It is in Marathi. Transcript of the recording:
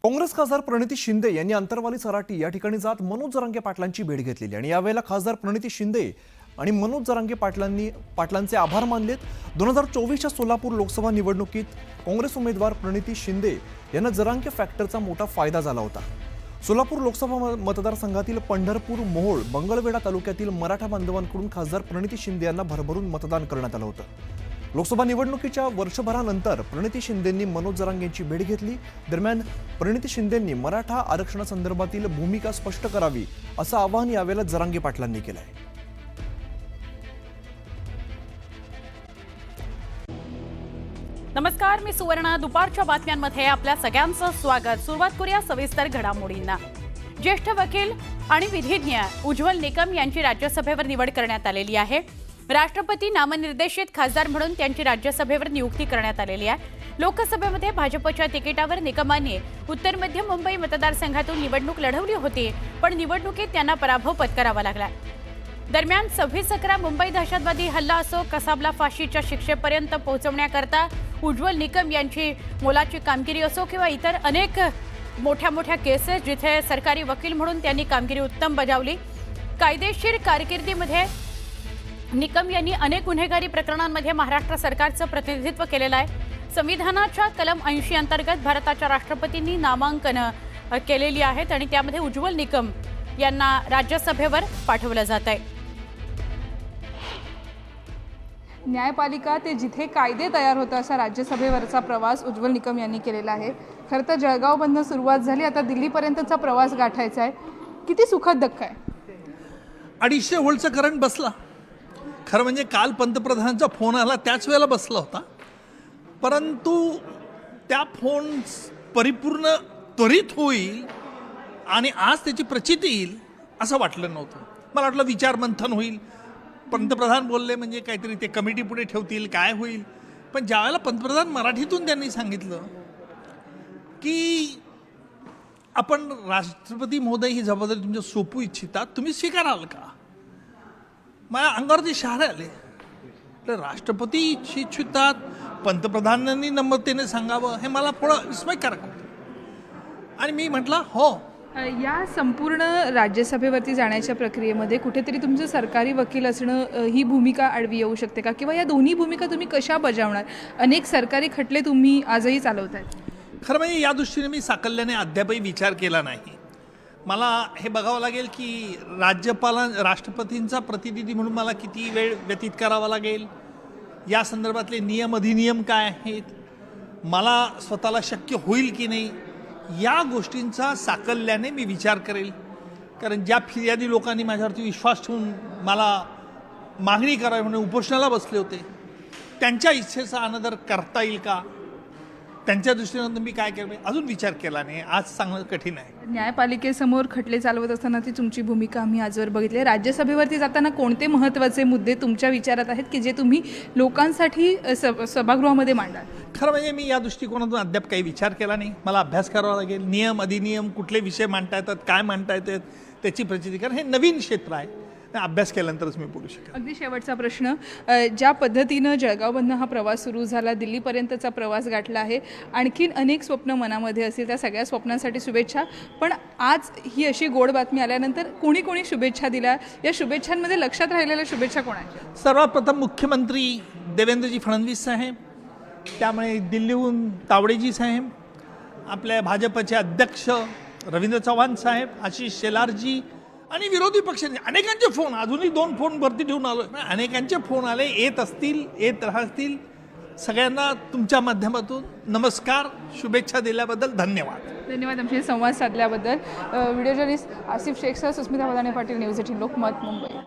काँग्रेस खासदार प्रणिती शिंदे यांनी अंतरवाली सराटी या ठिकाणी जात मनोज जरांगे पाटलांची भेट घेतलेली आणि यावेळेला खासदार प्रणिती शिंदे आणि मनोज जरांगे पाटलांचे आभार मानलेत। 2024च्या सोलापूर लोकसभा निवडणुकीत काँग्रेस उमेदवार प्रणिती शिंदे यांना जरांगे फॅक्टरचा मोठा फायदा झाला होता। सोलापूर लोकसभा मतदारसंघातील पंढरपूर, मोहोळ, मंगळवेढा तालुक्यातील मराठा बांधवांकडून खासदार प्रणिती शिंदे यांना भरभरून मतदान करण्यात आलं होतं। लोकसभा निवडणुकीच्या वर्षभरानंतर प्रणिती शिंदेंनी मनोज जरांगे यांची भेट घेतली। दरम्यान प्रणिती शिंदेंनी मराठा आरक्षणासंदर्भातील भूमिका स्पष्ट करावी असं आवाहन यावेळेला जरांगे पाटलांनी केलं आहे। नमस्कार, मी सुवर्णा। दुपारच्या बातम्यांमध्ये आपल्या सगळ्यांचं स्वागत। सुरुवात करूया सविस्तर घडामोडींना। ज्येष्ठ वकील आणि विधिज्ञ उज्ज्वल निकम यांची राज्यसभेवर निवड करण्यात आलेली आहे। राष्ट्रपती नामनिर्देशित खासदार म्हणून त्यांची राज्यसभेवर नियुक्ती करण्यात आलेली आहे। लोकसभेमध्ये भाजपच्या तिकिटावर निकमांनी उत्तर मध्य मुंबई मतदारसंघातून निवडणूक लढवली होती, पण निवडणुकीत त्यांना पराभव पत्करावा लागला। दरम्यान 26/11 मुंबई दहशतवादी हल्ला असो, कसाबला फाशीच्या शिक्षेपर्यंत पोहोचवण्याकरता उज्ज्वल निकम यांची मोलाची कामगिरी असो किंवा इतर अनेक मोठ्या केसेस जिथे सरकारी वकील म्हणून त्यांनी कामगिरी उत्तम बजावली। कायदेशीर कारकिर्दीमध्ये निकम यांनी अनेक गुन्हेगारी प्रकरणांमध्ये महाराष्ट्र सरकारचं प्रतिनिधित्व केलेलं आहे। संविधानाच्या कलम 80 अंतर्गत भारताच्या राष्ट्रपतींनी नामांकन केलेली आहेत आणि त्यामध्ये उज्ज्वल निकम यांना राज्यसभेवर पाठवलं जात आहे। न्यायपालिका ते जिथे कायदे तयार होतात असा राज्यसभेवरचा प्रवास उज्ज्वल निकम यांनी केलेला आहे। खरं तर जळगावमधून सुरुवात झाली, आता दिल्लीपर्यंतचा प्रवास गाठायचा आहे। किती सुखद धक्का आहे। 250 व्होल्टचा करंट बसला। खरं म्हणजे काल पंतप्रधानांचा फोन आला त्याच वेळेला बसला होता, परंतु त्या फोन परिपूर्ण त्वरित होईल आणि आज त्याची प्रचिती येईल असं वाटलं नव्हतं। मला वाटलं विचार मंथन होईल, पंतप्रधान बोलले म्हणजे काहीतरी ते कमिटी पुढे ठेवतील, काय होईल। पण ज्यावेळेला पंतप्रधान मराठीतून त्यांनी सांगितलं की आपण राष्ट्रपती महोदय ही जबाबदारी तुमच्या सोपू इच्छितात, तुम्ही स्वीकाराल का? माझ्या अंगावरती शहारे आले। तर राष्ट्रपती इच्छितात, पंतप्रधानांनी नम्रतेने सांगावं, हे मला थोडं विस्मयकारक होतं आणि मी म्हटलं हो। या संपूर्ण राज्यसभेवरती जाण्याच्या प्रक्रियेमध्ये कुठेतरी तुमचं सरकारी वकील असणं ही भूमिका आडवी येऊ शकते का, किंवा या दोन्ही भूमिका तुम्ही कशा बजावणार? अनेक सरकारी खटले तुम्ही आजही चालवताय। खरं म्हणजे या दृष्टीने मी साकल्याने अद्यापही विचार केला नाही। मला हे बघावं लागेल की राष्ट्रपतींचा प्रतिनिधी म्हणून मला किती वेळ व्यतीत करावा लागेल, या संदर्भातले नियम अधिनियम काय आहेत, मला स्वतःला शक्य होईल की नाही, या गोष्टींचा साकल्याने मी विचार करेल। कारण ज्या फिर्यादी लोकांनी माझ्यावरती विश्वास ठेवून मला मागणी करावी म्हणून उपोषणाला बसले होते, त्यांच्या इच्छेचा अनादर करता येईल का, त्यांच्या दृष्टीनं मी काय केलं अजून विचार केला नाही। आज सांगणं कठीण आहे। न्यायपालिकेसमोर खटले चालवत असताना ती तुमची भूमिका आम्ही आजवर बघितली। राज्यसभेवरती जाताना कोणते महत्त्वाचे मुद्दे तुमच्या विचारात आहेत की जे तुम्ही लोकांसाठी सभागृहामध्ये मांडाल? खरं म्हणजे मी या दृष्टिकोनातून अद्याप काही विचार केला नाही। मला अभ्यास करावा लागेल, नियम अधिनियम कुठले विषय मांडता येतात, काय मांडता येतात त्याची प्रचिती, कारण हे नवीन क्षेत्र आहे, अभ्यास केल्यानंतरच मी बोलू शकेन। अगदी शेवटचा प्रश्न, ज्या पद्धतीनं जळगावमधनं हा प्रवास सुरू झाला, दिल्लीपर्यंतचा प्रवास गाठला आहे, आणखीन अनेक स्वप्न मनामध्ये असतील, त्या सगळ्या स्वप्नांसाठी शुभेच्छा। पण आज ही अशी गोड बातमी आल्यानंतर कोणी कोणी शुभेच्छा दिल्या, या शुभेच्छांमध्ये लक्षात राहिलेल्या शुभेच्छा कोणाच्या? सर्वात प्रथम मुख्यमंत्री देवेंद्रजी फडणवीस साहेब, त्यामुळे दिल्लीहून तावडेजी साहेब, आपल्या भाजपचे अध्यक्ष रवींद्र चव्हाण साहेब, आशिष शेलारजी आणि विरोधी पक्षांचे अनेकांचे फोन, अजूनही 2 फोन वरती ठेवून आलो, अनेकांचे फोन आले, येत असतील, येत राहतील। सगळ्यांना तुमच्या माध्यमातून नमस्कार, शुभेच्छा दिल्याबद्दल धन्यवाद। धन्यवाद आमच्याशी संवाद साधल्याबद्दल। व्हिडिओ जर्नलिस्ट आसिफ शेखसह सुस्मिता वदाने पाटील, न्यूज 18 लोकमत, मुंबई।